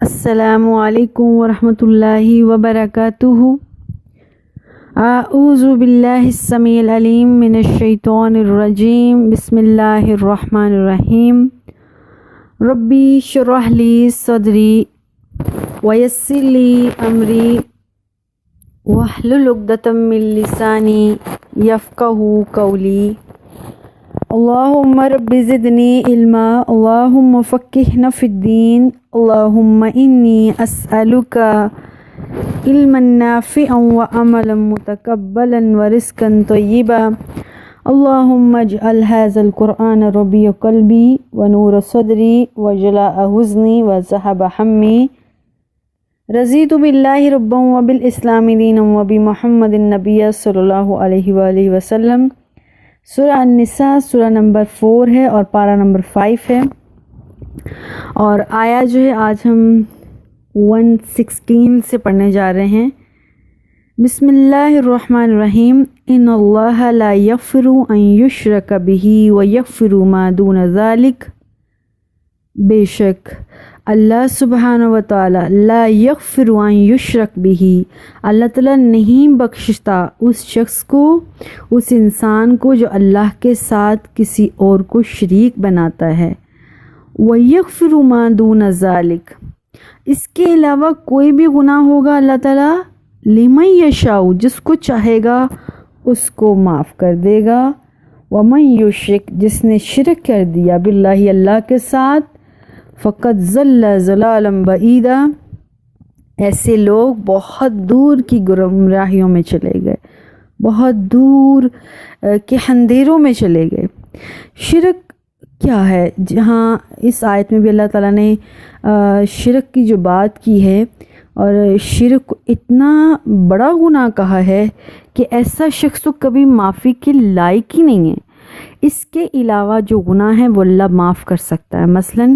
السلام علیکم ورحمۃ اللہ وبرکاتہ۔ اعوذ باللہ السمیع العلیم من الشیطان الرجیم، بسم اللہ الرحمن الرحیم۔ ربی اشرح لی صدری ویسر لی امری واحلل عقدۃ من لسانی یفقہوا قولی۔ اللہم رب زدنی علما، اللہم فقہنا فی الدین، اللہم انی اسألک علما نافعا وعملا متقبلا ورزقا طیبا۔ اللہم اجعل ھذا القرآن ربیع قلبی ونور صدری وجلاء حزنی وذھب ہمی۔ رضیت باللہ ربا وبالاسلام دینا وبمحمد النبی صلی اللہ علیہ وآلہ وسلم۔ سورہ النساء سورہ نمبر 4 ہے اور پارہ نمبر 5 ہے، اور آیا جو ہے آج ہم 116 سے پڑھنے جا رہے ہیں۔ بسم اللہ الرحمن الرحیم۔ ان اللہ لا یغفر ان یشرک بہ ویغفر ما دون ذلک۔ بے شک اللہ سبحانہ و تعالی لا یغفر ان یشرک بہ، اللہ تعالیٰ نہیں بخشتا اس شخص کو، اس انسان کو جو اللہ کے ساتھ کسی اور کو شریک بناتا ہے۔ وَيَغْفِرُ مَا دُونَ ذَلِكَ، اس کے علاوہ کوئی بھی گناہ ہوگا اللہ تعالیٰ لِمَن یشاء، جس کو چاہے گا اس کو معاف کر دے گا۔ وَمَن یُشْرِک، جس نے شرک کر دیا باللہ اللہ کے ساتھ، فقط ضل ضلالا بعیدا، ایسے لوگ بہت دور کی گمراہیوں میں چلے گئے، بہت دور کے اندھیروں میں چلے گئے۔ شرک کیا ہے؟ جہاں اس آیت میں بھی اللہ تعالیٰ نے شرک کی جو بات کی ہے، اور شرک اتنا بڑا گناہ کہا ہے کہ ایسا شخص تو کبھی معافی کے لائق ہی نہیں ہے۔ اس کے علاوہ جو گناہ ہے وہ اللہ معاف کر سکتا ہے۔ مثلاً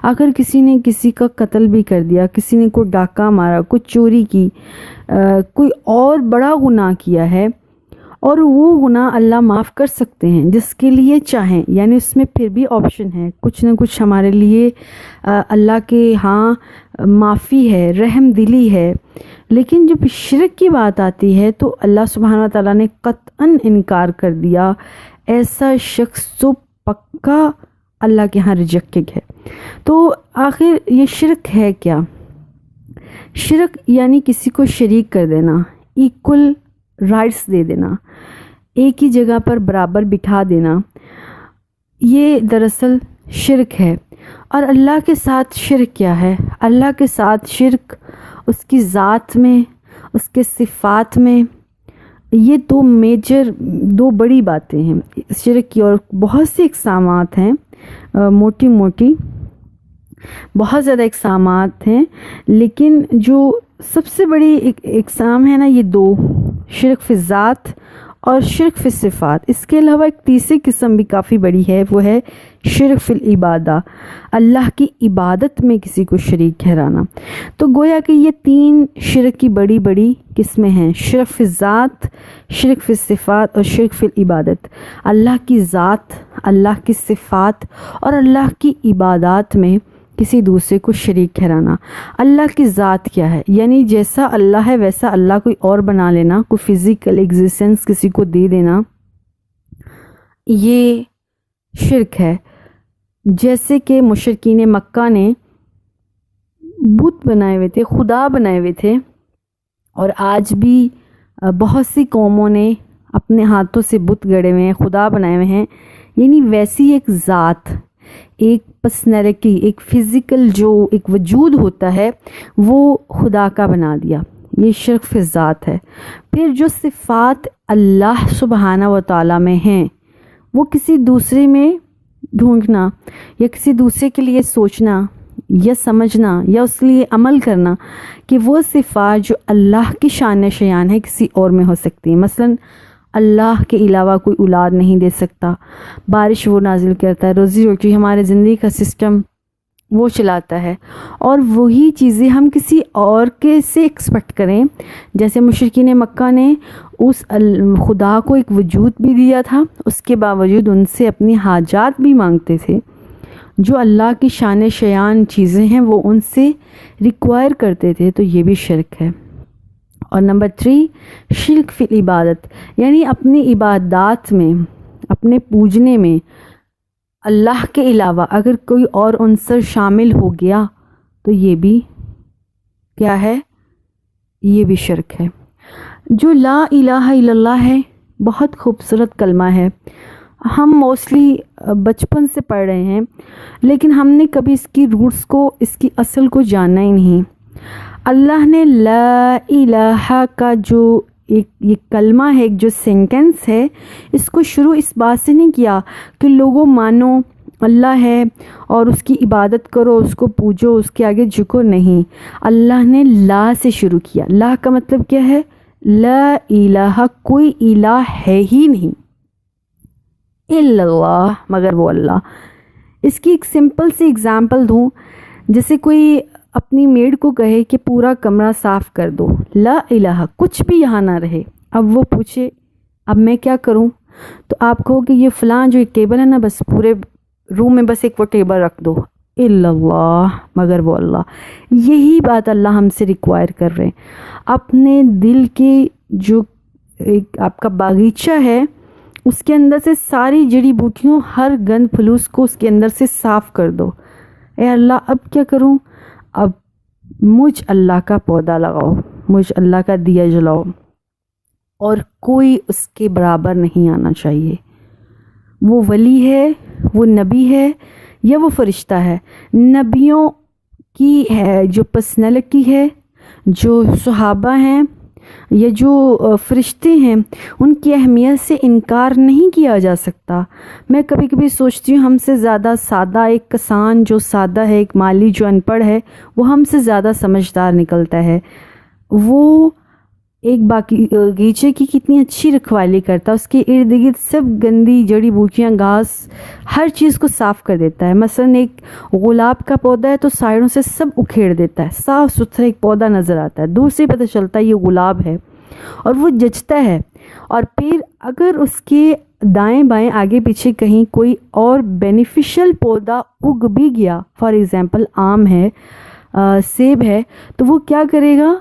اگر کسی نے کسی کا قتل بھی کر دیا، کسی نے کوئی ڈاکہ مارا، کوئی چوری کی، کوئی اور بڑا گناہ کیا ہے، اور وہ گناہ اللہ معاف کر سکتے ہیں جس کے لیے چاہیں، یعنی اس میں پھر بھی آپشن ہے، کچھ نہ کچھ ہمارے لیے اللہ کے ہاں معافی ہے، رحم دلی ہے۔ لیکن جب شرک کی بات آتی ہے تو اللہ سبحانہ وتعالیٰ نے قطعاً انکار کر دیا، ایسا شخص تو پکا اللہ کے ہاں ریجیکٹڈ ہے۔ تو آخر یہ شرک ہے کیا؟ شرک یعنی کسی کو شریک کر دینا، ایکول رائٹس دے دینا، ایک ہی جگہ پر برابر بٹھا دینا، یہ دراصل شرک ہے۔ اور اللہ کے ساتھ شرک کیا ہے؟ اللہ کے ساتھ شرک اس کی ذات میں، اس کے صفات میں، یہ دو بڑی باتیں ہیں شرک کی، اور بہت سی اقسامات ہیں، موٹی موٹی بہت زیادہ اقسامات ہیں، لیکن جو سب سے بڑی اقسام ہے نا، یہ دو، شرک فی الذات اور شرک فی الصفات۔ اس کے علاوہ ایک تیسری قسم بھی کافی بڑی ہے، وہ ہے شرک فی العبادہ، اللہ کی عبادت میں کسی کو شریک ٹھہرانا۔ تو گویا کہ یہ 3 شرک کی بڑی بڑی قسمیں ہیں، شرک فی الذات، شرک فی الصفات اور شرک فی العبادت۔ اللہ کی ذات، اللہ کی صفات اور اللہ کی عبادات میں کسی دوسرے کو شریک ٹھہرانا۔ اللہ کی ذات کیا ہے؟ یعنی جیسا اللہ ہے ویسا اللہ کوئی اور بنا لینا، کوئی فزیکل ایگزسٹنس کسی کو دے دینا، یہ شرک ہے۔ جیسے کہ مشرکین مکہ نے بت بنائے ہوئے تھے، خدا بنائے ہوئے تھے، اور آج بھی بہت سی قوموں نے اپنے ہاتھوں سے بت گڑے ہوئے ہیں، خدا بنائے ہوئے ہیں، یعنی ویسی ایک ذات، ایک پرسنالٹی، ایک فزیکل جو ایک وجود ہوتا ہے وہ خدا کا بنا دیا، یہ شرک فی الذات ہے۔ پھر جو صفات اللہ سبحانہ و تعالیٰ میں ہیں، وہ کسی دوسرے میں ڈھونڈنا یا کسی دوسرے کے لیے سوچنا یا سمجھنا یا اس لیے عمل کرنا کہ وہ صفات جو اللہ کی شان شیان ہے کسی اور میں ہو سکتی ہیں۔ مثلاً اللہ کے علاوہ کوئی اولاد نہیں دے سکتا، بارش وہ نازل کرتا ہے، روزی روٹی ہمارے زندگی کا سسٹم وہ چلاتا ہے، اور وہی چیزیں ہم کسی اور کے سے ایکسپیکٹ کریں۔ جیسے مشرکین مکہ نے اس خدا کو ایک وجود بھی دیا تھا، اس کے باوجود ان سے اپنی حاجات بھی مانگتے تھے، جو اللہ کی شان شیان چیزیں ہیں وہ ان سے ریکوائر کرتے تھے، تو یہ بھی شرک ہے۔ اور نمبر 3 شرک فی العبادت، یعنی اپنی عبادات میں، اپنے پوجنے میں اللہ کے علاوہ اگر کوئی اور عنصر شامل ہو گیا تو یہ بھی کیا ہے؟ یہ بھی شرک ہے۔ جو لا الہ الا اللہ ہے، بہت خوبصورت کلمہ ہے، ہم موسٹلی بچپن سے پڑھ رہے ہیں، لیکن ہم نے کبھی اس کی روٹس کو، اس کی اصل کو جانا ہی نہیں۔ اللہ نے لا الہ کا جو یہ کلمہ ہے، ایک جو سینٹنس ہے، اس کو شروع اس بات سے نہیں کیا کہ لوگوں مانو اللہ ہے اور اس کی عبادت کرو، اس کو پوجو، اس کے آگے جھکو، نہیں۔ اللہ نے لا سے شروع کیا۔ لا کا مطلب کیا ہے؟ لا الہ، کوئی الہ ہے ہی نہیں، الا اللہ، مگر وہ اللہ۔ اس کی ایک سمپل سی اگزامپل دوں، جیسے کوئی اپنی میڈ کو کہے کہ پورا کمرہ صاف کر دو، لا الہ، کچھ بھی یہاں نہ رہے۔ اب وہ پوچھے اب میں کیا کروں، تو آپ کہو کہ یہ فلاں جو ایک ٹیبل ہے نا، بس پورے روم میں بس ایک وہ ٹیبل رکھ دو، الا اللہ، مگر وہ اللہ۔ یہی بات اللہ ہم سے ریکوائر کر رہے ہیں۔ اپنے دل کے جو ایک آپ کا باغیچہ ہے، اس کے اندر سے ساری جڑی بوٹیوں، ہر گند پھلوس کو اس کے اندر سے صاف کر دو۔ اے اللہ اب کیا کروں؟ اب مجھ اللہ کا پودا لگاؤ، مجھ اللہ کا دیا جلاؤ، اور کوئی اس کے برابر نہیں آنا چاہیے۔ وہ ولی ہے، وہ نبی ہے، یا وہ فرشتہ ہے۔ نبیوں کی ہے جو پرسنالٹی ہے، جو صحابہ ہیں یا جو فرشتے ہیں، ان کی اہمیت سے انکار نہیں کیا جا سکتا۔ میں کبھی کبھی سوچتی ہوں ہم سے زیادہ سادہ ایک کسان جو سادہ ہے، ایک مالی جو ان پڑھ ہے، وہ ہم سے زیادہ سمجھدار نکلتا ہے۔ وہ ایک باغیچے کی کتنی اچھی رکھوالی کرتا ہے، اس کے ارد گرد سب گندی جڑی بوٹیاں، گھاس، ہر چیز کو صاف کر دیتا ہے۔ مثلا ایک گلاب کا پودا ہے تو سائڈوں سے سب اکھیڑ دیتا ہے، صاف ستھرا ایک پودا نظر آتا ہے، دور سے پتہ چلتا ہے یہ گلاب ہے، اور وہ جچتا ہے۔ اور پھر اگر اس کے دائیں بائیں آگے پیچھے کہیں کوئی اور بینیفیشل پودا اگ بھی گیا، فار ایگزامپل آم ہے، سیب ہے، تو وہ کیا کرے گا؟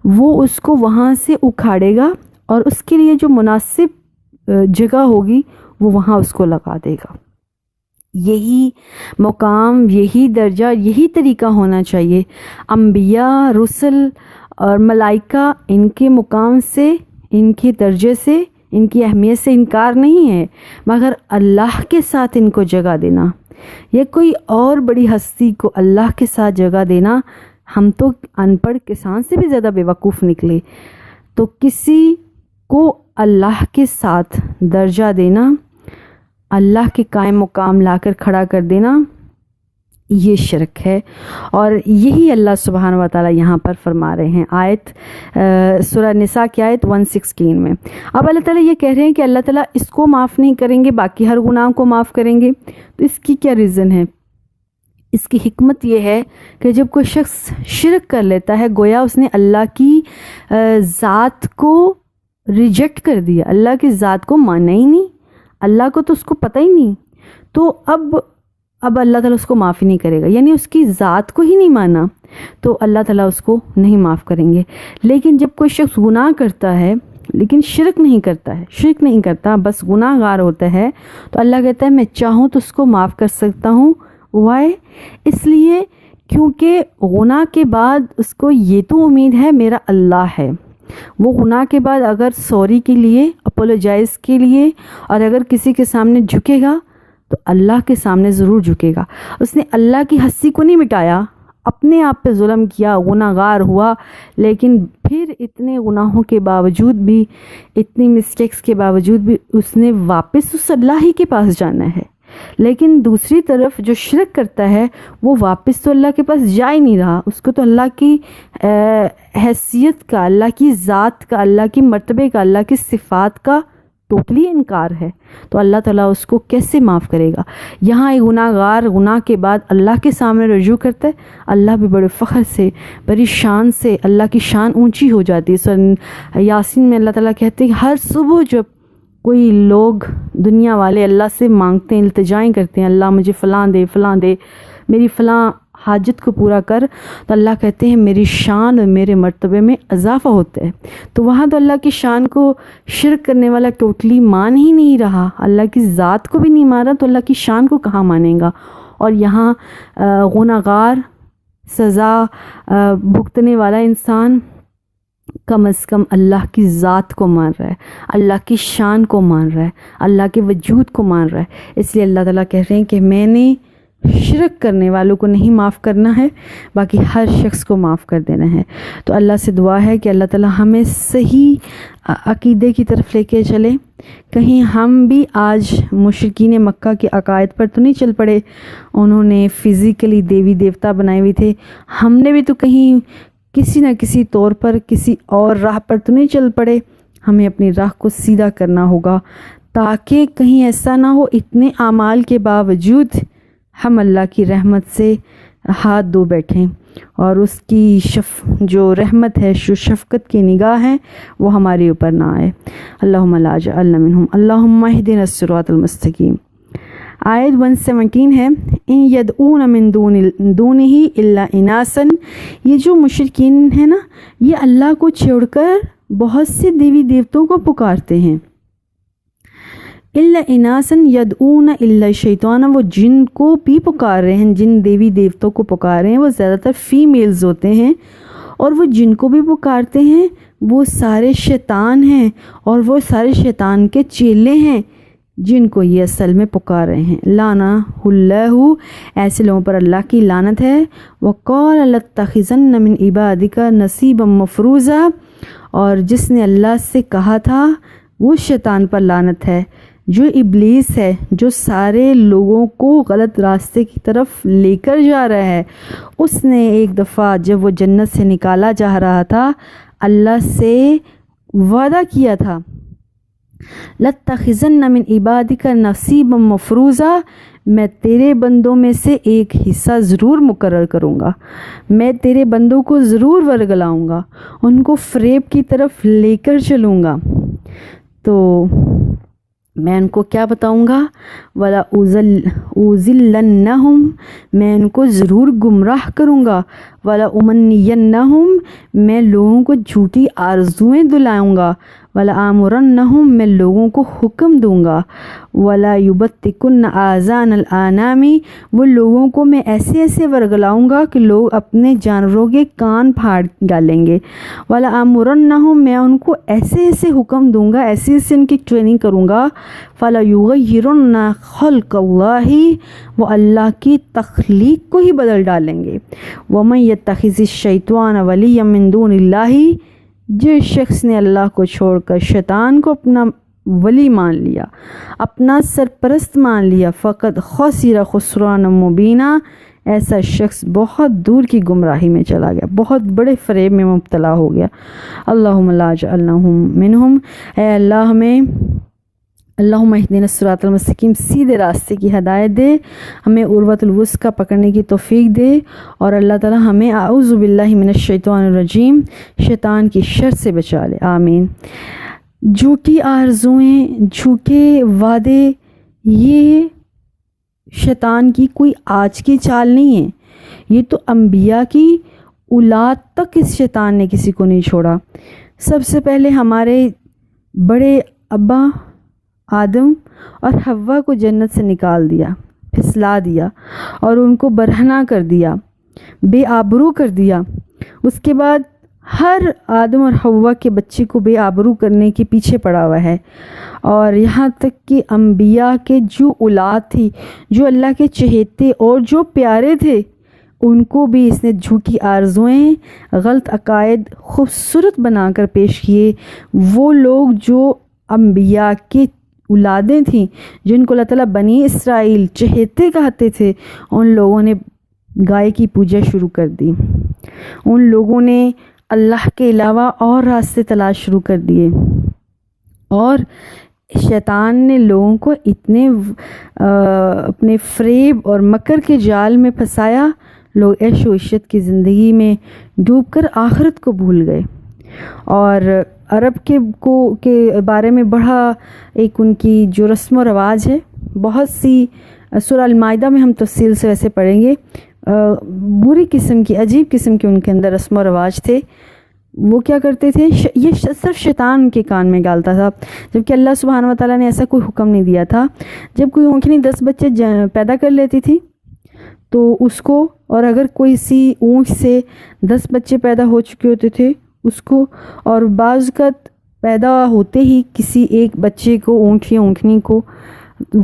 وہ اس کو وہاں سے اکھاڑے گا اور اس کے لیے جو مناسب جگہ ہوگی وہ وہاں اس کو لگا دے گا۔ یہی مقام، یہی درجہ، یہی طریقہ ہونا چاہیے۔ انبیاء، رسل اور ملائکہ ان کے مقام سے، ان کے درجے سے، ان کی اہمیت سے انکار نہیں ہے، مگر اللہ کے ساتھ ان کو جگہ دینا یا کوئی اور بڑی ہستی کو اللہ کے ساتھ جگہ دینا، ہم تو ان پڑھ کسان سے بھی زیادہ بیوقوف نکلے۔ تو کسی کو اللہ کے ساتھ درجہ دینا، اللہ کے قائم مقام لا کر کھڑا کر دینا، یہ شرک ہے۔ اور یہی اللہ سبحانہ و تعالیٰ یہاں پر فرما رہے ہیں آیت سورہ نساء کی آیت 116 میں۔ اب اللہ تعالیٰ یہ کہہ رہے ہیں کہ اللہ تعالیٰ اس کو معاف نہیں کریں گے، باقی ہر گناہ کو معاف کریں گے۔ تو اس کی کیا ریزن ہے؟ اس کی حکمت یہ ہے کہ جب کوئی شخص شرک کر لیتا ہے، گویا اس نے اللہ کی ذات کو ریجیکٹ کر دیا، اللہ کی ذات کو مانا ہی نہیں، اللہ کو تو اس کو پتہ ہی نہیں، تو اب اللہ تعالیٰ اس کو معاف ہی نہیں کرے گا، یعنی اس کی ذات کو ہی نہیں مانا، تو اللہ تعالیٰ اس کو نہیں معاف کریں گے۔ لیکن جب کوئی شخص گناہ کرتا ہے لیکن شرک نہیں کرتا ہے، شرک نہیں کرتا، بس گناہ گار ہوتا ہے، تو اللہ کہتا ہے میں چاہوں تو اس کو معاف کر سکتا ہوں۔ وائی؟ اس لیے کیونکہ گناہ کے بعد اس کو یہ تو امید ہے میرا اللہ ہے۔ وہ گناہ کے بعد اگر سوری کے لیے، اپولوجائز کے لیے، اور اگر کسی کے سامنے جھکے گا تو اللہ کے سامنے ضرور جھکے گا۔ اس نے اللہ کی ہستی کو نہیں مٹایا، اپنے آپ پہ ظلم کیا، گناہ گار ہوا، لیکن پھر اتنے گناہوں کے باوجود بھی، اتنی مسٹیکس کے باوجود بھی اس نے واپس اس اللہ ہی کے پاس جانا ہے۔ لیکن دوسری طرف جو شرک کرتا ہے وہ واپس تو اللہ کے پاس جا ہی نہیں رہا، اس کو تو اللہ کی حیثیت کا، اللہ کی ذات کا، اللہ کی مرتبے کا، اللہ کی صفات کا ٹوٹلی انکار ہے، تو اللہ تعالیٰ اس کو کیسے معاف کرے گا؟ یہاں ایک گناہ گار گناہ کے بعد اللہ کے سامنے رجوع کرتا ہے، اللہ بھی بڑے فخر سے، بڑی شان سے، اللہ کی شان اونچی ہو جاتی ہے۔ سورہ یاسین میں اللہ تعالیٰ کہتے ہیں کہ ہر صبح جب کوئی لوگ دنیا والے اللہ سے مانگتے ہیں، التجائیں کرتے ہیں، اللہ مجھے فلاں دے، میری فلاں حاجت کو پورا کر، تو اللہ کہتے ہیں میری شان اور میرے مرتبے میں اضافہ ہوتا ہے۔ تو وہاں تو اللہ کی شان کو شرک کرنے والا ٹوٹلی مان ہی نہیں رہا، اللہ کی ذات کو بھی نہیں مانا، تو اللہ کی شان کو کہاں مانے گا؟ اور یہاں گنہگار سزا بھگتنے والا انسان کم از کم اللہ کی ذات کو مان رہا ہے، اللہ کی شان کو مان رہا ہے، اللہ کے وجود کو مان رہا ہے۔ اس لیے اللہ تعالیٰ کہہ رہے ہیں کہ میں نے شرک کرنے والوں کو نہیں معاف کرنا ہے، باقی ہر شخص کو معاف کر دینا ہے۔ تو اللہ سے دعا ہے کہ اللہ تعالیٰ ہمیں صحیح عقیدے کی طرف لے کے چلے۔ کہیں ہم بھی آج مشرکین مکہ کے عقائد پر تو نہیں چل پڑے، انہوں نے فزیکلی دیوی دیوتا بنائے ہوئے تھے، ہم نے بھی تو کہیں کسی نہ کسی طور پر کسی اور راہ پر تو نہیں چل پڑے۔ ہمیں اپنی راہ کو سیدھا کرنا ہوگا تاکہ کہیں ایسا نہ ہو اتنے اعمال کے باوجود ہم اللہ کی رحمت سے ہاتھ دھو بیٹھیں اور اس کی جو رحمت ہے، جو شفقت کی نگاہ ہے، وہ ہمارے اوپر نہ آئے۔ اللہم لا اجعلنا منہم، اللہم اہدنا الصراط المستقیم۔ آیت 117 ہے، ان یدعون من دونہ الا اناسا، یہ جو مشرکین ہیں نا، یہ اللہ کو چھوڑ کر بہت سے دیوی دیوتوں کو پکارتے ہیں۔ الا اناسا یدعون الا شیطان، وہ جن کو بھی پکار رہے ہیں، جن دیوی دیوتوں کو پکار رہے ہیں وہ زیادہ تر فیمیلز ہوتے ہیں، اور وہ جن کو بھی پکارتے ہیں وہ سارے شیطان ہیں، اور وہ سارے شیطان کے چیلے ہیں جن کو یہ اصل میں پکار رہے ہیں۔ لعنہ اللہ، ایسے لوگوں پر اللہ کی لعنت ہے۔ وقال لاتخذن من عبادک نصیبا مفروضا، اور جس نے اللہ سے کہا تھا وہ شیطان پر لعنت ہے، جو ابلیس ہے، جو سارے لوگوں کو غلط راستے کی طرف لے کر جا رہا ہے۔ اس نے ایک دفعہ جب وہ جنت سے نکالا جا رہا تھا، اللہ سے وعدہ کیا تھا، لَاتَّخِذَنَّ مِنْ عِبَادِكَ نَصِيبًا مَفْرُوضًا، میں تیرے بندوں میں سے ایک حصہ ضرور مقرر کروں گا، میں تیرے بندوں کو ضرور ورگلاؤں گا، ان کو فریب کی طرف لے کر چلوں گا۔ تو میں ان کو کیا بتاؤں گا؟ وَلَا أُضِلَّنَّهُمْ، میں ان کو ضرور گمراہ کروں گا، وَلَا أُمَنِّيَنَّهُمْ، میں لوگوں کو جھوٹی آرزوئیں دلاؤں گا، وَلَا آمُرَنَّهُمْ، میں لوگوں کو حکم دوں گا، وَلَا يُبَتِّكُنَّ آذَانَ الْأَنَامِ، وہ لوگوں کو میں ایسے ایسے ورگلاؤں گا کہ لوگ اپنے جانوروں کے کان پھاڑ ڈالیں گے، وَلَا آمُرَنَّهُمْ، میں ان کو ایسے ایسے حکم دوں گا، ایسے ایسے ان کی ٹریننگ کروں گا، فَلَا يُغَيِّرُنَّ خَلْقَ اللَّهِ، وہ اللہ کی تخلیق کو ہی بدل ڈالیں گے۔ وَمَن يَتَّخِذِ الشَّيْطَانَ وَلِيًّا مِن دُونِ اللَّهِ، جس شخص نے اللہ کو چھوڑ کر شیطان کو اپنا ولی مان لیا، اپنا سرپرست مان لیا، فقط خسر خسرانا مبینہ، ایسا شخص بہت دور کی گمراہی میں چلا گیا، بہت بڑے فریب میں مبتلا ہو گیا۔ اللہم لا اجعلنا منہم، اے اللہ ہمیں، اللہم اہدنا الصراط المستقیم، سیدھے راستے کی ہدایت دے، ہمیں عروۃ الوثقی پکڑنے کی توفیق دے، اور اللہ تعالی ہمیں اعوذ باللہ من الشیطان الرجیم، شیطان کی شر سے بچا لے، آمین۔ جھوٹی آرزوئیں، جھوٹے وعدے، یہ شیطان کی کوئی آج کی چال نہیں ہے، یہ تو انبیاء کی اولاد تک اس شیطان نے کسی کو نہیں چھوڑا۔ سب سے پہلے ہمارے بڑے ابا آدم اور حوا کو جنت سے نکال دیا، پھسلا دیا، اور ان کو برہنہ کر دیا، بے آبرو کر دیا۔ اس کے بعد ہر آدم اور حوا کے بچے کو بے آبرو کرنے کے پیچھے پڑا ہوا ہے، اور یہاں تک کہ انبیاء کے جو اولاد تھی، جو اللہ کے چہیتے اور جو پیارے تھے، ان کو بھی اس نے جھوٹی آرزوئیں، غلط عقائد خوبصورت بنا کر پیش کیے۔ وہ لوگ جو انبیاء کے اولادیں تھیں، جن کو اللہ تعالیٰ بنی اسرائیل چہیتے کہتے تھے، ان لوگوں نے گائے کی پوجا شروع کر دی، ان لوگوں نے اللہ کے علاوہ اور راستے تلاش شروع کر دیے، اور شیطان نے لوگوں کو اتنے اپنے فریب اور مکر کے جال میں پھنسایا، لوگ عیش و عشرت کی زندگی میں ڈوب کر آخرت کو بھول گئے، اور عرب کے بارے میں بڑا ایک ان کی جو رسم و رواج ہے، بہت سی سورہ المائدہ میں ہم تفصیل سے ویسے پڑھیں گے، بری قسم کی، عجیب قسم کے ان کے اندر رسم و رواج تھے۔ وہ کیا کرتے تھے، یہ صرف شیطان کے کان میں ڈالتا تھا، جبکہ اللہ سبحانہ وتعالیٰ نے ایسا کوئی حکم نہیں دیا تھا۔ جب کوئی اونٹنی 10 بچے پیدا کر لیتی تھی تو اس کو، اور اگر کوئی سی اونٹ سے 10 بچے پیدا ہو چکے ہوتے تھے اس کو، اور بعض اوقات پیدا ہوتے ہی کسی ایک بچے کو، اونٹ یا اونٹنی کو،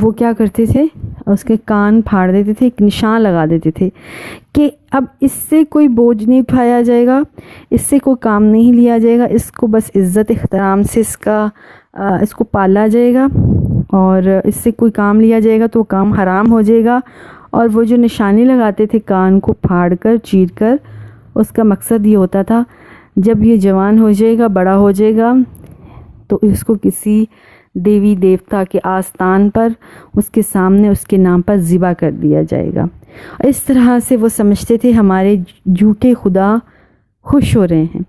وہ کیا کرتے تھے، اس کے کان پھاڑ دیتے تھے، ایک نشان لگا دیتے تھے کہ اب اس سے کوئی بوجھ نہیں اٹھایا جائے گا، اس سے کوئی کام نہیں لیا جائے گا، اس کو بس عزت احترام سے اس کو پالا جائے گا، اور اس سے کوئی کام لیا جائے گا تو وہ کام حرام ہو جائے گا۔ اور وہ جو نشانی لگاتے تھے کان کو پھاڑ کر، چیر کر، اس کا مقصد یہ ہوتا تھا جب یہ جوان ہو جائے گا، بڑا ہو جائے گا، تو اس کو کسی دیوی دیوتا کے آستان پر، اس کے سامنے اس کے نام پر ذبح کر دیا جائے گا۔ اس طرح سے وہ سمجھتے تھے ہمارے جھوٹے خدا خوش ہو رہے ہیں۔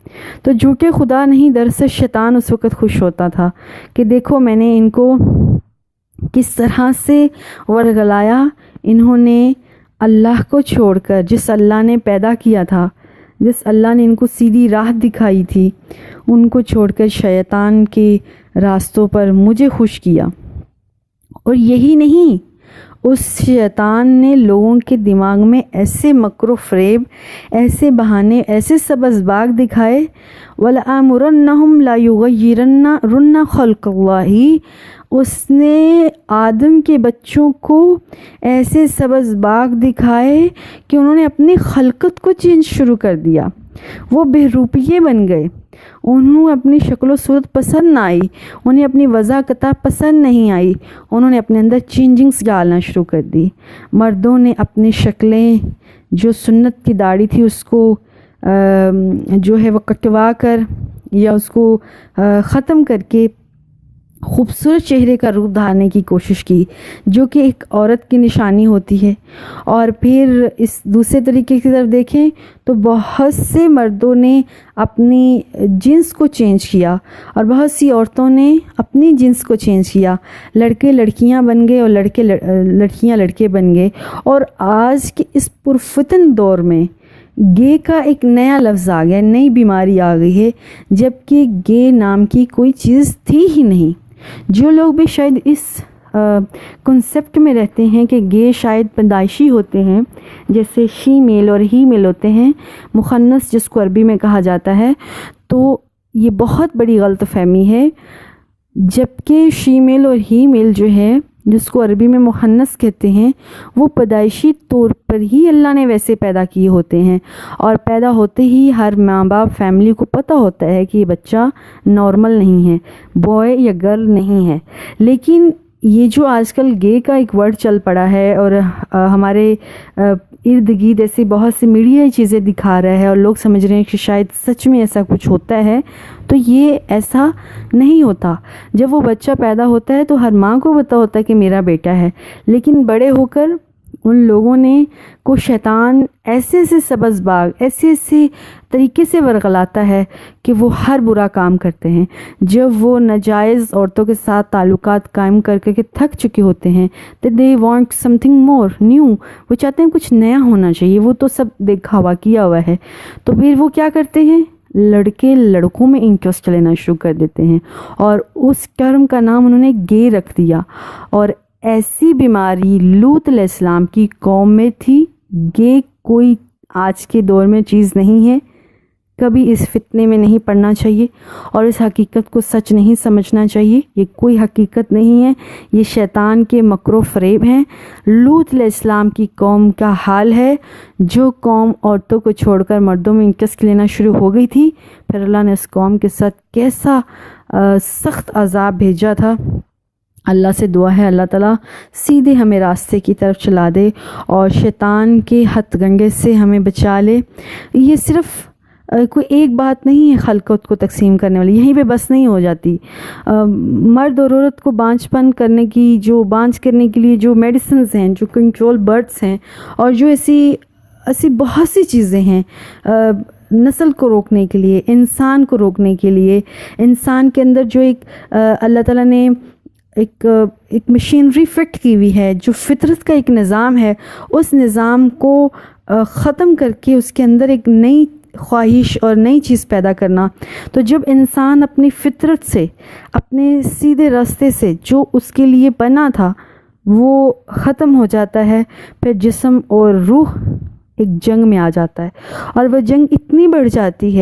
تو جھوٹے خدا نہیں، دراصل شیطان اس وقت خوش ہوتا تھا کہ دیکھو میں نے ان کو کس طرح سے ورگلایا، انہوں نے اللہ کو چھوڑ کر، جس اللہ نے پیدا کیا تھا، جس اللہ نے ان کو سیدھی راہ دکھائی تھی، ان کو چھوڑ کر شیطان کے راستوں پر مجھے خوش کیا۔ اور یہی نہیں، اس شیطان نے لوگوں کے دماغ میں ایسے مکر و فریب، ایسے بہانے، ایسے سبز باغ دکھائے، وَلَآمُرَنَّهُمْ لَيُغَيِّرَنَّ خَلْقَ اللَّهِ، اس نے آدم کے بچوں کو ایسے سبز باغ دکھائے کہ انہوں نے اپنی خلقت کو چینج شروع کر دیا، وہ بہروپیے بن گئے، انہوں اپنی شکل و صورت پسند نہ آئی، انہیں اپنی وضاحت پسند نہیں آئی، انہوں نے اپنے اندر چینجنگز ڈالنا شروع کر دی۔ مردوں نے اپنی شکلیں، جو سنت کی داڑھی تھی اس کو جو ہے وہ کٹوا کر یا اس کو ختم کر کے خوبصورت چہرے کا روپ دھارنے کی کوشش کی، جو کہ ایک عورت کی نشانی ہوتی ہے۔ اور پھر اس دوسرے طریقے کی طرف دیکھیں تو بہت سے مردوں نے اپنی جنس کو چینج کیا، اور بہت سی عورتوں نے اپنی جنس کو چینج کیا، لڑکے لڑکیاں بن گئے اور لڑکیاں لڑکے بن گئے۔ اور آج کے اس پرفتن دور میں گے کا ایک نیا لفظ آ گیا، نئی بیماری آ گئی ہے، جبکہ گے نام کی کوئی چیز تھی ہی نہیں۔ جو لوگ بھی شاید اس کنسیپٹ میں رہتے ہیں کہ گے شاید پیدائشی ہوتے ہیں، جیسے شی میل اور ہی میل ہوتے ہیں، مخنث جس کو عربی میں کہا جاتا ہے، تو یہ بہت بڑی غلط فہمی ہے۔ جبکہ شی میل اور ہی میل جو ہے، جس کو عربی میں مخنث کہتے ہیں، وہ پیدائشی طور پر ہی اللہ نے ویسے پیدا کیے ہوتے ہیں، اور پیدا ہوتے ہی ہر ماں باپ فیملی کو پتہ ہوتا ہے کہ یہ بچہ نارمل نہیں ہے، بوائے یا گرل نہیں ہے۔ لیکن یہ جو آج کل گے کا ایک ورڈ چل پڑا ہے، اور ہمارے ارد گرد ایسی بہت سی میڈیا چیزیں دکھا رہا ہے، اور لوگ سمجھ رہے ہیں کہ شاید سچ میں ایسا کچھ ہوتا ہے، تو یہ ایسا نہیں ہوتا۔ جب وہ بچہ پیدا ہوتا ہے تو ہر ماں کو پتہ ہوتا ہے کہ میرا بیٹا ہے، لیکن بڑے ہو کر ان لوگوں نے کو شیطان ایسے سبز باغ، ایسے طریقے سے ورگلاتا ہے کہ وہ ہر برا کام کرتے ہیں۔ جب وہ ناجائز عورتوں کے ساتھ تعلقات قائم کر کے تھک چکے ہوتے ہیں، تو they want some thing more new, وہ چاہتے ہیں کچھ نیا ہونا چاہیے، وہ تو سب دیکھا ہوا کیا ہوا ہے، تو پھر وہ کیا کرتے ہیں، لڑکے لڑکوں میں انٹرسٹ لینا شروع کر دیتے ہیں، اور اس ٹرم کا نام انہوں نے گے رکھ دیا۔ اور ایسی بیماری لوط علیہ السلام کی قوم میں تھی۔ گے کوئی آج کے دور میں چیز نہیں ہے، کبھی اس فتنے میں نہیں پڑنا چاہیے، اور اس حقیقت کو سچ نہیں سمجھنا چاہیے۔ یہ کوئی حقیقت نہیں ہے، یہ شیطان کے مکر و فریب ہیں۔ لوط علیہ السلام کی قوم کا حال ہے، جو قوم عورتوں کو چھوڑ کر مردوں میں انٹرسٹ لینا شروع ہو گئی تھی، پھر اللہ نے اس قوم کے ساتھ کیسا سخت عذاب بھیجا تھا۔ اللہ سے دعا ہے اللہ تعالیٰ سیدھے ہمیں راستے کی طرف چلا دے، اور شیطان کے ہتھ گنڈے سے ہمیں بچا لے۔ یہ صرف کوئی ایک بات نہیں ہے خلقت کو تقسیم کرنے والی، یہیں پہ بس نہیں ہو جاتی۔ مرد اور عورت کو بانجھ کرنے کے لیے جو میڈیسنز ہیں، جو کنٹرول برڈس ہیں، اور جو ایسی بہت سی چیزیں ہیں، نسل کو روکنے کے لیے، انسان کو روکنے کے لیے، انسان کے اندر جو ایک اللہ تعالیٰ نے ایک مشینری فٹ کی ہوئی ہے، جو فطرت کا ایک نظام ہے، اس نظام کو ختم کر کے اس کے اندر ایک نئی خواہش اور نئی چیز پیدا کرنا۔ تو جب انسان اپنی فطرت سے، اپنے سیدھے راستے سے جو اس کے لیے بنا تھا وہ ختم ہو جاتا ہے، پھر جسم اور روح ایک جنگ میں آ جاتا ہے، اور وہ جنگ اتنی بڑھ جاتی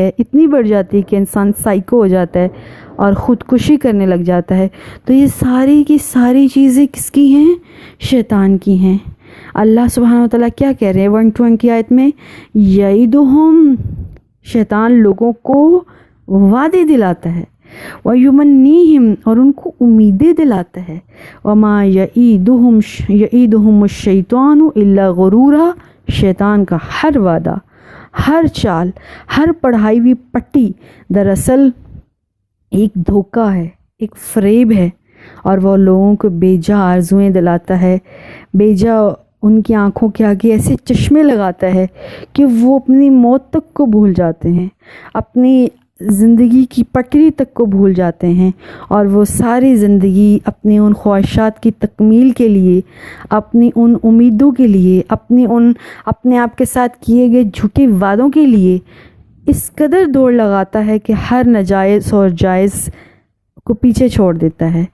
ہے کہ انسان سائیکو ہو جاتا ہے اور خودکشی کرنے لگ جاتا ہے۔ تو یہ ساری کی ساری چیزیں کس کی ہیں؟ شیطان کی ہیں۔ اللہ سبحانہ وتعالیٰ کیا کہہ رہے ہیں 120 آیت میں؟ یعدہم، شیطان لوگوں کو وعدے دلاتا ہے، وَیُمَنِّیہم، اور ان کو امیدیں دلاتا ہے، وَمَا یعیدہم الشیطان إِلَّا غرورا، شیطان کا ہر وعدہ، ہر چال، ہر پڑھائی ہوئی پٹی دراصل ایک دھوکہ ہے، ایک فریب ہے، اور وہ لوگوں کو بے جا آرزوئیں دلاتا ہے، بے جا ان کی آنکھوں کے آگے ایسے چشمے لگاتا ہے کہ وہ اپنی موت تک کو بھول جاتے ہیں، اپنی زندگی کی پٹری تک کو بھول جاتے ہیں، اور وہ ساری زندگی اپنی ان خواہشات کی تکمیل کے لیے، اپنی ان امیدوں کے لیے، اپنے آپ کے ساتھ کیے گئے جھوٹے وعدوں کے لیے اس قدر دوڑ لگاتا ہے کہ ہر ناجائز اور جائز کو پیچھے چھوڑ دیتا ہے،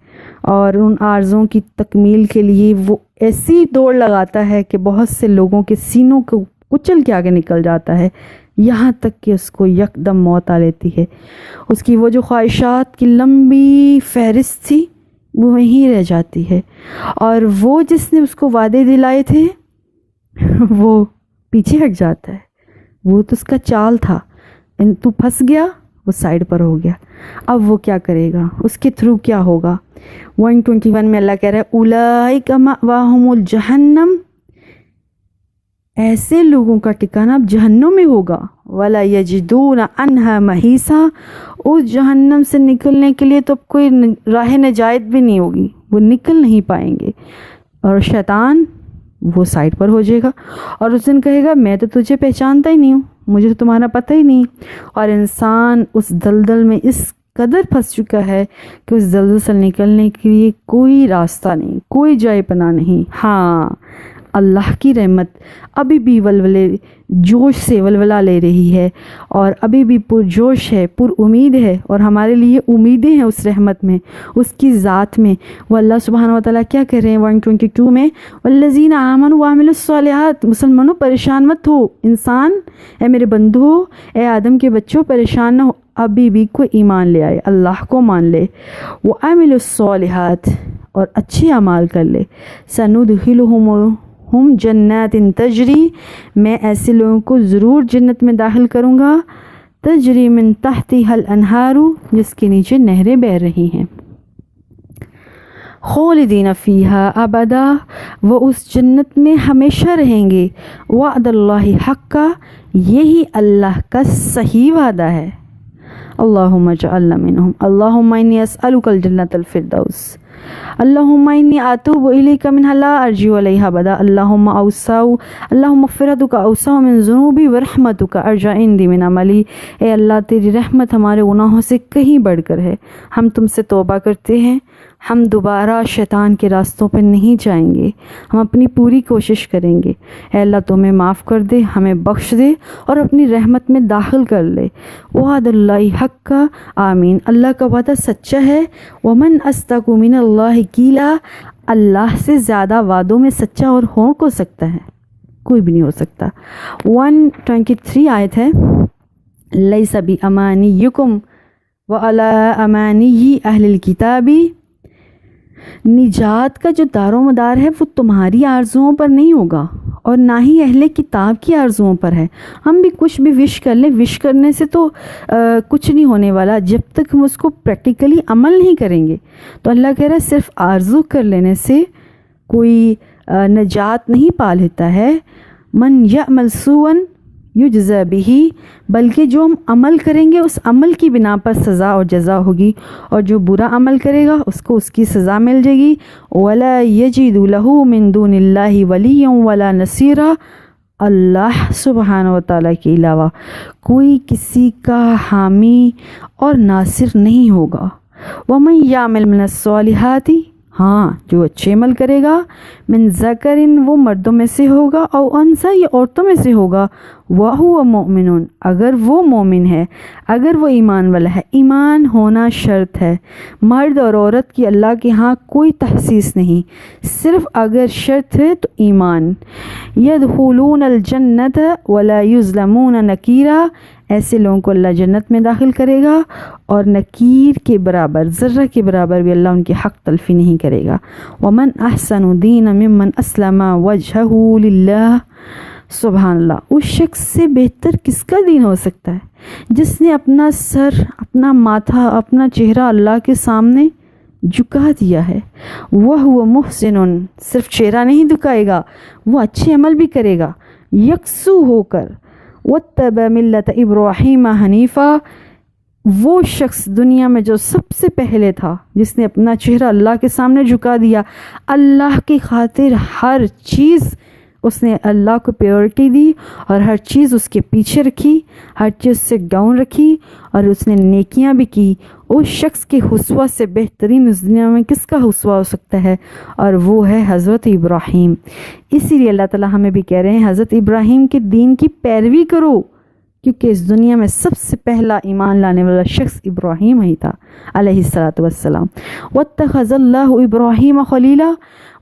اور ان آرزوؤں کی تکمیل کے لیے وہ ایسی دوڑ لگاتا ہے کہ بہت سے لوگوں کے سینوں کو کچل کے آگے نکل جاتا ہے، یہاں تک کہ اس کو یکدم موت آ لیتی ہے۔ اس کی وہ جو خواہشات کی لمبی فہرست تھی وہ وہیں رہ جاتی ہے، اور وہ جس نے اس کو وعدے دلائے تھے وہ پیچھے ہٹ جاتا ہے، وہ تو اس کا چال تھا، تو پھنس گیا، وہ سائیڈ پر ہو گیا۔ اب وہ کیا کرے گا؟ اس کے تھرو کیا ہوگا؟ 121 میں اللہ کہہ رہا ہے اولئک مأواہم الجہنم، ایسے لوگوں کا ٹھکانہ اب جہنم میں ہوگا، ولا یجدون عنہا محیصا، اس جہنم سے نکلنے کے لیے تو اب کوئی راہ نجات بھی نہیں ہوگی، وہ نکل نہیں پائیں گے، اور شیطان وہ سائڈ پر ہو جائے گا، اور اس دن کہے گا میں تو تجھے پہچانتا ہی نہیں ہوں، مجھے تو تمہارا پتہ ہی نہیں، اور انسان اس دلدل میں اس قدر پھنس چکا ہے کہ اس دلدل سے نکلنے کے لیے کوئی راستہ نہیں، کوئی جائے پناہ نہیں۔ ہاں، اللہ کی رحمت ابھی بھی ولولے جوش سے ولولا لے رہی ہے، اور ابھی بھی پرجوش ہے، پر امید ہے، اور ہمارے لیے امیدیں ہیں اس رحمت میں، اس کی ذات میں۔ وہ اللہ سبحانہ وتعالیٰ کیا کہہ رہے ہیں 122 میں؟ والذین آمنوا وعملوا الصالحات، مسلمانوں پریشان مت ہو، انسان، اے میرے بندو، اے آدم کے بچوں پریشان نہ ہو، ابھی بھی کوئی ایمان لے آئے، اللہ کو مان لے، وعملوا الصالحات، اور اچھے اعمال کر لے، سندخلہم جنات تجری، میں ایسے لوگوں کو ضرور جنت میں داخل کروں گا، تجری من تحتہا الانہار، جس کے نیچے نہریں بہہ رہی ہیں، خالدین فیہا ابدا، وہ اس جنت میں ہمیشہ رہیں گے، وعد اللہ حقا، یہی اللہ کا صحیح وعدہ ہے۔ اللہم اجعلنا منہم، اللہم انی اسألک الجنۃ الفردوس، اللہم انی اتوب الیک منہا لا ارجو علیہا بدا، اللہم مغفرتک اوسع من ذنوبی ورحمتک ارجع عندی من عملی، اے اللہ تیری رحمت ہمارے گناہوں سے کہیں بڑھ کر ہے، ہم تم سے توبہ کرتے ہیں، ہم دوبارہ شیطان کے راستوں پہ نہیں جائیں گے، ہم اپنی پوری کوشش کریں گے، اے اللہ تو ہمیں معاف کر دے، ہمیں بخش دے، اور اپنی رحمت میں داخل کر لے۔ وعد اللہ حق کا، آمین، اللہ کا وعدہ سچا ہے، ومن اصدق من اللہ قیلا، اللہ سے زیادہ وعدوں میں سچا اور ہو سکتا ہے؟ کوئی بھی نہیں ہو سکتا۔ 123 آیت ہے، لیس بامانیکم وعلی امانی اہل الکتاب، نجات کا جو دار و مدار ہے وہ تمہاری آرزوؤں پر نہیں ہوگا، اور نہ ہی اہل کتاب کی آرزوؤں پر ہے۔ ہم بھی کچھ بھی وش کر لیں، وش کرنے سے تو کچھ نہیں ہونے والا جب تک ہم اس کو پریکٹیکلی عمل نہیں کریں گے۔ تو اللہ کہہ رہا ہے صرف آرزو کر لینے سے کوئی نجات نہیں پا لیتا ہے، من یعمل سوءا یجزا بہ، بلکہ جو ہم عمل کریں گے اس عمل کی بنا پر سزا اور جزا ہوگی، اور جو برا عمل کرے گا اس کو اس کی سزا مل جائے گی۔ ولا یجد لہ من دون اللہ ولیا ولا نصیرا، اللہ سبحانہ و تعالیٰ کے علاوہ کوئی کسی کا حامی اور ناصر نہیں ہوگا۔ وَمَن يَعْمَلْ مِنَ الصَّالِحَاتِ، ہاں جو اچھے عمل کرے گا، من ذکرن وہ مردوں میں سے ہوگا، او انثیٰ یہ عورتوں میں سے ہوگا، وَهُوَ مُؤْمِنٌ اگر وہ مومن ہے، اگر وہ ایمان والا ہے۔ ایمان ہونا شرط ہے، مرد اور عورت کی اللہ کے ہاں کوئی تخصیص نہیں، صرف اگر شرط ہے تو ایمان۔ يَدْخُلُونَ الْجَنَّةَ وَلَا يُظْلَمُونَ نَقِيرًا، ایسے لوگوں کو اللہ جنت میں داخل کرے گا اور نکیر کے برابر، ذرہ کے برابر بھی اللہ ان کے حق تلفی نہیں کرے گا۔ وَمَنْ أَحْسَنُ دِينًا مِمَّنْ أَسْلَمَ وَجْهَهُ لِلَّهِ، سبحان اللہ، اس شخص سے بہتر کس کا دین ہو سکتا ہے جس نے اپنا سر، اپنا ماتھا، اپنا چہرہ اللہ کے سامنے جھکا دیا ہے۔ وَهُوَ مُحْسِنٌ، صرف چہرہ نہیں جھکائے گا، وہ اچھے عمل بھی کرے گا، یکسو ہو کر۔ وَاتَّبَعَ مِلَّةَ إِبْرَاهِيمَ حَنِيفًا، وہ شخص دنیا میں جو سب سے پہلے تھا جس نے اپنا چہرہ اللہ کے سامنے جھکا دیا، اللہ کی خاطر ہر چیز اس نے اللہ کو پیورٹی دی اور ہر چیز اس کے پیچھے رکھی، ہر چیز سے ڈاؤن رکھی اور اس نے نیکیاں بھی کی۔ اس شخص کے حسوہ سے بہترین اس دنیا میں کس کا حسوہ ہو سکتا ہے، اور وہ ہے حضرت ابراہیم۔ اسی لیے اللہ تعالیٰ ہمیں بھی کہہ رہے ہیں حضرت ابراہیم کے دین کی پیروی کرو، کیونکہ اس دنیا میں سب سے پہلا ایمان لانے والا شخص ابراہیم ہی تھا علیہ السلام۔ وَاتَّخَذَ اللَّهُ إِبْرَاهِيمَ خَلِيلًا،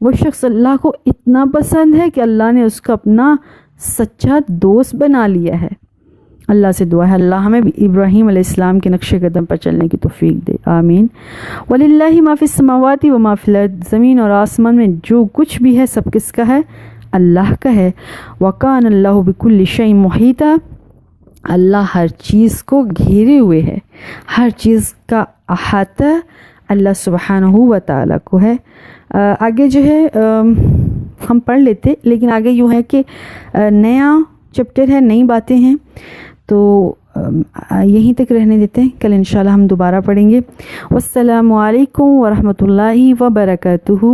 وہ شخص اللہ کو اتنا پسند ہے کہ اللہ نے اس کو اپنا سچا دوست بنا لیا ہے۔ اللہ سے دعا ہے اللہ ہمیں بھی ابراہیم علیہ السلام کے نقش قدم پر چلنے کی توفیق دے، آمین۔ وَلِلَّهِ مَا فِي السَّمَاوَاتِ وَمَا فِي الْأَرْضِ، زمین اور آسمان میں جو کچھ بھی ہے سب کس کا ہے؟ اللہ کا ہے۔ وَكَانَ اللَّهُ بِكُلِّ شَيْءٍ مُحِيطًا، اللہ ہر چیز کو گھیرے ہوئے ہے، ہر چیز کا احاطہ اللہ سبحانہ و تعالیٰ کو ہے۔ آگے جو ہے ہم پڑھ لیتے، لیکن آگے یوں ہے کہ نیا چپٹر ہے، نئی باتیں ہیں، تو یہیں تک رہنے دیتے ہیں، کل انشاءاللہ ہم دوبارہ پڑھیں گے۔ والسلام علیکم ورحمۃ اللہ وبرکاتہ۔